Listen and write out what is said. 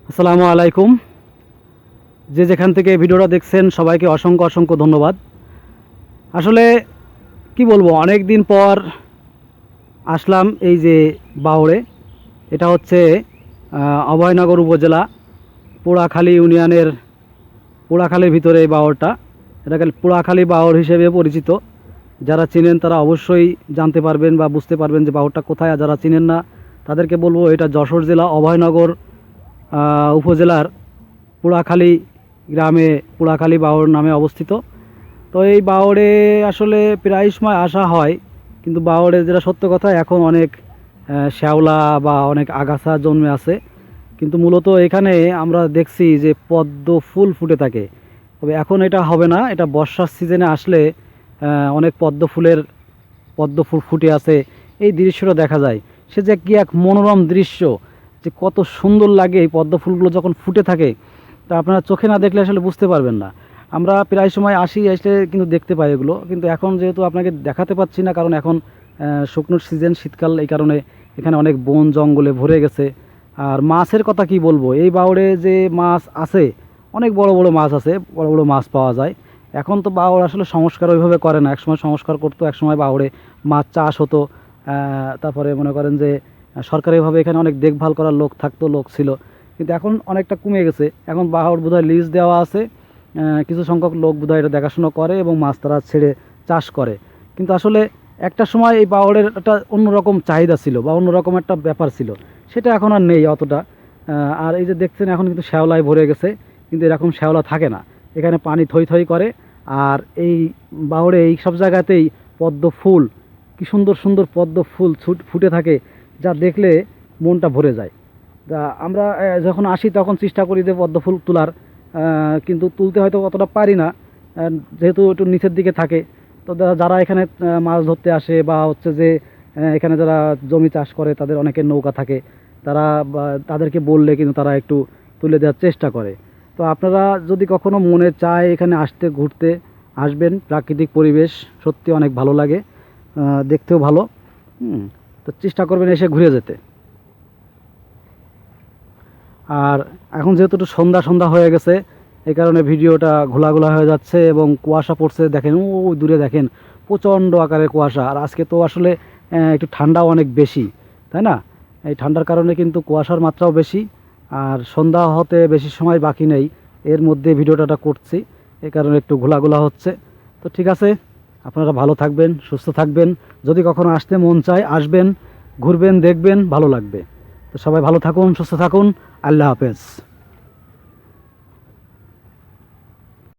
আসসালামু আলাইকুম। যে যেখান থেকে ভিডিওটা দেখছেন সবাইকে অসংখ্য অসংখ্য ধন্যবাদ। আসলে কি বলবো, অনেক দিন পর আসলাম এই যে বাউড়ে। এটা হচ্ছে অভয়নগর উপজেলা পোড়াখালী ইউনিয়নের পোড়াখালীর ভিতরে এই বাউড়টা। এটাকে পোড়াখালী বাউড় হিসেবে পরিচিত। যারা চিনেন তারা অবশ্যই জানতে পারবেন বা বুঝতে পারবেন যে বাউড়টা কোথায়। আর যারা চিনেন না তাদেরকে বলবো এটা যশোর জেলা অভয়নগর উপজেলার পোড়াখালী গ্রামে পোড়াখালী বাউড় নামে অবস্থিত। তো এই বাউড়ে আসলে প্রায় সময় আসা হয়, কিন্তু বাউড়ে যেটা সত্য কথা এখন অনেক শ্যাওলা বা অনেক আগাছা জন্মে আছে। কিন্তু মূলত এখানে আমরা দেখছি যে পদ্ম ফুল ফুটে থাকে। তবে এখন এটা হবে না, এটা বর্ষার সিজনে আসলে অনেক পদ্ম ফুল ফুটে আছে, এই দৃশ্যটা দেখা যায়। সে যে কি এক মনোরম দৃশ্য, যে কত সুন্দর লাগে এই পদ্ম ফুলগুলো যখন ফুটে থাকে, তা আপনারা চোখে না দেখলে আসলে বুঝতে পারবেন না। আমরা প্রায় সময় আসলে কিন্তু দেখতে পাই এগুলো, কিন্তু এখন যেহেতু আপনাকে দেখাতে পাচ্ছি না, কারণ এখন শুকনোর সিজন, শীতকাল, এই কারণে এখানে অনেক বন জঙ্গলে ভরে গেছে। আর মাছের কথা কি বলবো, এই বাউড়ে যে মাছ আছে, অনেক বড় বড় মাছ আছে, বড় বড় মাছ পাওয়া যায়। এখন তো বাউড় আসলে সংস্কার ওইভাবে করে না, একসময় সংস্কার করতো, একসময় বাউড়ে মাছ চাষ হতো। তারপরে মনে করেন যে সরকারিভাবে এখানে অনেক দেখভাল করার লোক থাকতো, লোক ছিল, কিন্তু এখন অনেকটা কমে গেছে। এখন বাউড় বোধহয় লিজ দেওয়া আছে, কিছু সংখ্যক লোক বোধহয় এটা দেখাশোনা করে এবং মাছ তারা ছেড়ে চাষ করে। কিন্তু আসলে একটা সময় এই বাউড়ের একটা অন্যরকম চাহিদা ছিল বা অন্যরকম একটা ব্যাপার ছিল, সেটা এখন আর নেই অতটা। আর এই যে দেখছেন এখন কিন্তু শ্যাওলায় ভরে গেছে, কিন্তু এরকম শ্যাওলা থাকে না, এখানে পানি থই থই করে। আর এই বাউড়ে এই সব জায়গাতেই পদ্ম ফুল, কি সুন্দর সুন্দর পদ্ম ফুল ফুটে থাকে, যা দেখলে মনটা ভরে যায়। তা আমরা যখন আসি তখন চেষ্টা করি যে পদ্ম ফুল তোলার, কিন্তু তুলতে হয়তো অতটা পারি না, যেহেতু একটু নিচের দিকে থাকে। তো যারা এখানে মাছ ধরতে আসে বা হচ্ছে যে এখানে যারা জমি চাষ করে, তাদের অনেকের নৌকা থাকে, তাদেরকে বললে কিন্তু তারা একটু তুলে দেওয়ার চেষ্টা করে। তো আপনারা যদি কখনো মনে চায় এখানে আসতে, ঘুরতে আসবেন, প্রাকৃতিক পরিবেশ সত্যি অনেক ভালো লাগে, দেখতেও ভালো। তো চেষ্টা করবেন এসে ঘুরে যেতে। আর এখন যেহেতু একটু সন্ধ্যা সন্ধ্যা হয়ে গেছে, এই কারণে ভিডিওটা ঘোলাঘোলা হয়ে যাচ্ছে এবং কুয়াশা পড়ছে, দেখেন ওই দূরে দেখেন প্রচণ্ড আকারের কুয়াশা। আর আজকে তো আসলে একটু ঠান্ডাও অনেক বেশি, তাই না? এই ঠান্ডার কারণে কিন্তু কুয়াশার মাত্রাও বেশি। আর সন্ধ্যা হতে বেশি সময় বাকি নেই, এর মধ্যে ভিডিওটা করছি, এই কারণে একটু ঘোলাঘোলা হচ্ছে। তো ঠিক আছে, আপনারা ভালো থাকবেন, সুস্থ থাকবেন। যদি কখনো আসতে মন চায় আসবেন, ঘুরবেন, দেখবেন, ভালো লাগবে। তো সবাই ভালো থাকুন, সুস্থ থাকুন। আল্লাহ হাফেজ।